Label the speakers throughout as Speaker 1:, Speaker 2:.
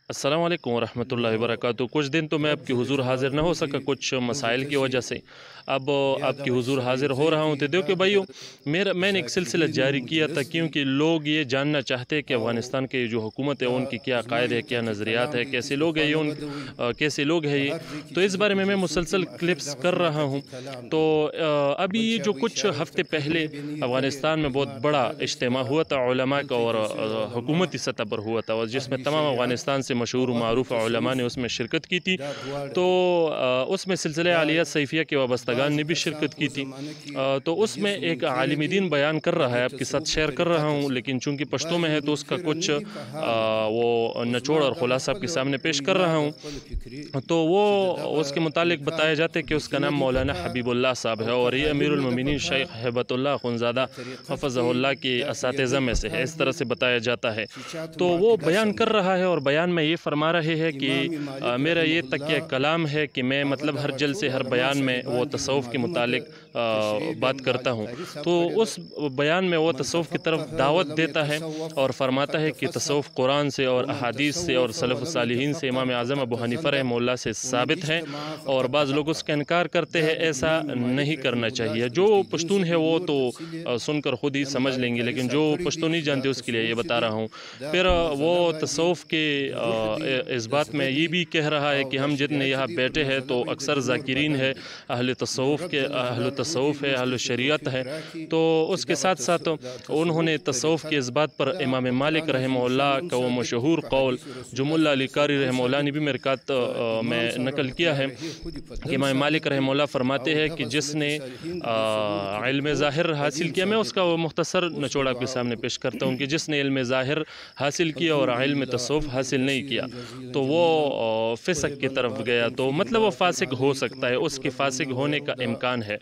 Speaker 1: अस्सलाम वालेकुम वरहमतुल्लाहि वबरकातुहू। कुछ दिन तो मैं आपकी हुजूर हाज़िर न हो सका कुछ मसाइल की वजह से। अब आपकी हुजूर हाज़िर हो रहा हूँ। तो देखो भाइयों, मैंने एक सिलसिला जारी किया था क्योंकि लोग ये जानना चाहते हैं कि अफ़गानिस्तान के जो हुकूमत है उनकी क्या अक़ायद है, क्या नज़रियात है, कैसे लोग हैं ये कैसे लोग हैं ये। तो इस बारे में मैं मुसलसल क्लिप्स कर रहा हूँ। तो अभी ये जो कुछ हफ़्ते पहले अफ़गानिस्तान में बहुत बड़ा इज्तिमा हुआ था उलमा का और हुकूमती सतह पर हुआ था, और जिसमें तमाम अफ़गानिस्तान से मशहूर मारूफ़ उलमा ने उसमें शिरकत की थी। तो उसमें सिलसिले आलिया सैफिया के वाबस्तगान ने भी शिरकत की थी। तो उसमें एक आलिम दीन बयान कर रहा है, आपके साथ शेयर कर रहा हूँ, लेकिन चूँकि पश्तो में है तो उसका कुछ वो निचोड़ और खुलासा आपके सामने पेश कर रहा हूँ। तो वो उसके मुतालिक बताया जाता है कि उसका नाम मौलाना हबीबुल्लाह साहब है और ये अमीरुल मोमिनीन शेख हिबतुल्लाह अख़ुंज़ादा हफ़ज़हुल्लाह के असातिज़ा में से है, इस तरह से बताया जाता है। तो वो बयान कर रहा है और बयान में ये फरमा रहे हैं कि मेरा ये तकिया कलाम है कि मैं मतलब हर जलसे हर बयान में वो तसव्वुफ़ के मुतालिक बात करता हूँ। तो उस बयान में वो तसव्वुफ़ की तरफ दावत देता है और फरमाता है कि तसव्वुफ़ कुरान से और अहादीस से और सलफ़ सालिहीन से इमाम आज़म अबू हनीफ़ा रहमहुल्लाह से साबित है, और बाज़ लोग उसका इनकार करते हैं। ऐसा नहीं करना चाहिए। जो पश्तून है वो तो सुनकर ख़ुद ही समझ लेंगे, लेकिन जो पश्तो नहीं जानते उसके लिए ये बता रहा हूँ। फिर वो तसव्वुफ़ के इस बात में ये भी कह रहा है कि हम जितने यहाँ बैठे हैं तो अक्सर ज़ाकिरीन है, अहले तसव्वुफ़ है, अहले शरीयत है। तो उसके साथ साथ उन्होंने तसव्वुफ़ के इस बात पर इमाम मालिक रहमहुल्लाह का वो मशहूर कौल जो मुल्ला अली कारी रहमहुल्लाह ने भी मिरकात में नकल किया है कि इमाम मालिक रहमहुल्लाह फरमाते हैं कि जिसने इल्म ज़ाहिर हासिल किया, मैं उसका वो मुख्तसर निचोड़ आपके सामने पेश करता हूँ कि जिसने इल्म ज़ाहिर हासिल किया और इल्म तसव्वुफ़ हासिल नहीं किया तो वो फ़िस्क़ की तरफ गया, तो मतलब वो फ़ासिक हो सकता है, उसके फ़ासिक होने का इम्कान है।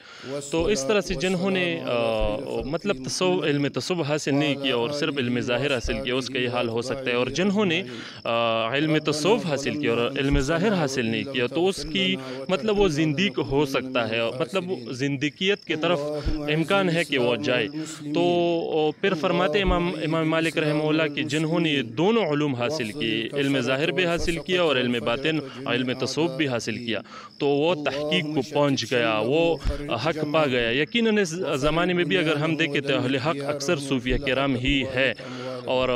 Speaker 1: तो इस तरह से जिन्होंने मतलब इल्म तसव्वुफ़ हासिल नहीं किया और सिर्फ इल्म ज़ाहिर हासिल किया उसका ये हाल हो सकता है, और जिन्होंने इल्म तसव्वुफ़ हासिल किया और इल्म ज़ाहिर हासिल नहीं किया तो उसकी मतलब वो ज़िंदीक हो सकता है, मतलब ज़िंदगियत की तरफ इम्कान है कि वो जाए। तो फिर फरमाते इमाम मालिक रहमहुल्लाह कि जिन्होंने ये दोनों उलूम हासिल किए, इल्म ज़ाहिर भी हासिल किया और इल्म बातिन इल्म तसव्वुफ़ भी हासिल किया, तो वो तहक़ीक़ को पहुँच गया, वो हक़ पा गया। यकीनन इस ज़माने में भी अगर हम देखें तो अहले हक़ अक्सर सूफ़िया किराम ही है, और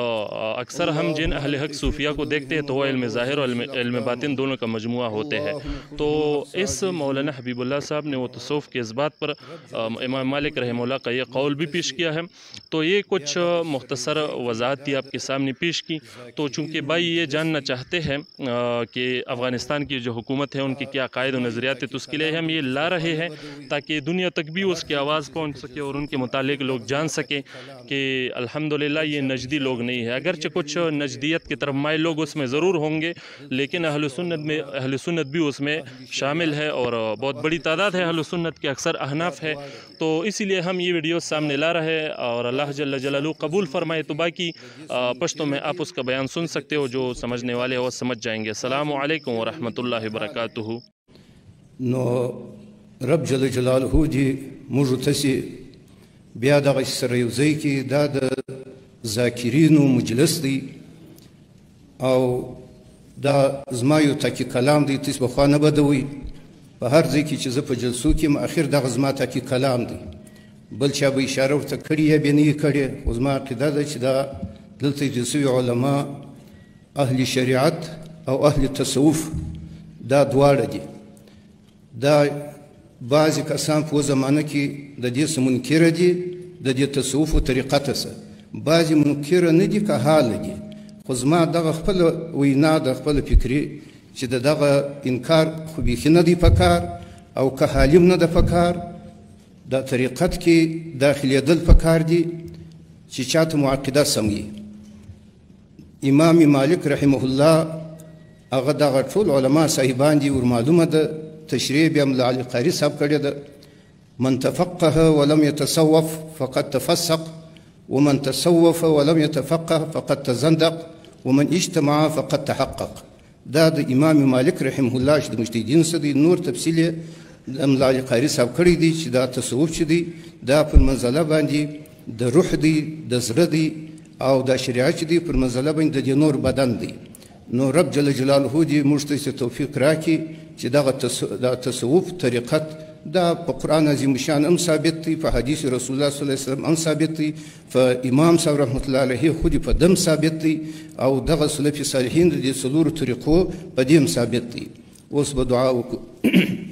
Speaker 1: अक्सर हम जिन अहले हक़ सूफ़िया को देखते हैं तो वह इल्म ज़ाहिर और इल्म बातिन दोनों का मजमुआ होते हैं। तो इस मौलाना हबीबुल्लाह साहब ने वो तसव्वुफ़ के इस बात पर इमाम मालिक रहमहुल्लाह का ये कौल भी पेश किया है। तो ये कुछ मुख्तसर वज़ाहत थी आपके सामने पेश की। तो चूँकि भाई ये जानना चाहते हैं कि अफ़गानिस्तान की जो हुकूमत है उनकी क्या अक़ायद और नज़रियात है, तो उसके लिए हम ये ला रहे हैं ताकि दुनिया तक भी उसकी आवाज़ पहुँच सके और उनके मुतालिक लोग जान सकें कि अल्हम्दुलिल्लाह ये नजदी लोग नहीं है। अगरचे कुछ नजदियत की तरफ माइल लोग उसमें ज़रूर होंगे, लेकिन अहले सुन्नत भी उसमें शामिल है और बहुत बड़ी तादाद है अहले सुन्नत के, अक्सर अहनाफ है। तो इसीलिए हम ये वीडियो सामने ला रहे हैं और अल्लाह जल्ल जलालुहु कबूल फरमाए। तो बाकी पश्तो में आप उसका बयान सुन सकते हो, जो समझने वाले हो वो समझ जाएंगे। अस्सलामु अलैकुम वरहमतुल्लाहि वबरकातुहू।
Speaker 2: नो रब जल्ल जलालुहु जी मुझ तसी بیا دغه سره یو ځای کې دا د ذاکرینو مجلس دی او دا زما یو تاکي کلام دی، تاسو بخوا نه بدوئ په هر ځای کې چې زه په جلسو کې یم اخر دغه زما تاکي کلام دی، بل چا به اشاره ورته کړې یا بیا نه یې کړې. خو زما عقیده ده چې دا دلته ایجاد سوي علما اهل شریعت او اهل تصوف دا دواړه دي. دا بعضی کسان په زمانه کې د دې څه منکره دي، د دې تصوف و طریقته څه بعضې منکره نه دي که حاله دي. خو زما دغه خپله وینا د خپله فکري چې د دغه انکار خو بیخي نه دی پکار او که حالیم نه ده پکار، د طریقت کې داخلېدل پکار دي چې چاته معقده سموي. امام مالک رحمه الله هغه دغه ټول علما صاحبان دي ورمعلومه ده، تشریح بیا ملا علی قاری صاحب کړی ده. من تفقه ولم يتصوف فقد تفسق ومن تصوف ولم يتفقه فقد تزندق ومن اجتمع فقد تحقق. دا د امام مالک رحمه الله چې د مجتهدین څخه دی. نور تفصیل یې ملا علی قاری صاحب کړی دی چې دا تصوف چې دی دا پر منزله باندې د روح دی، د زړه دی، او دا شریعت چې دی پر منزله باندې د نور بدن دی. نو رب جل جلاله دې موږ ته توفیق راکړي چې دغه تصوف طریقت دا په قرآن عظیم شان هم ثابت دی، په حدیث رسول الله صلی الله علیه وسلم هم ثابت دی، په امام صاحب رحمت الله علیه خو دې په دم ثابت دی، او دغه سلف صالحین د دې څلورو طریقو په دې هم ثابت دی. اوس به دعا وکړو.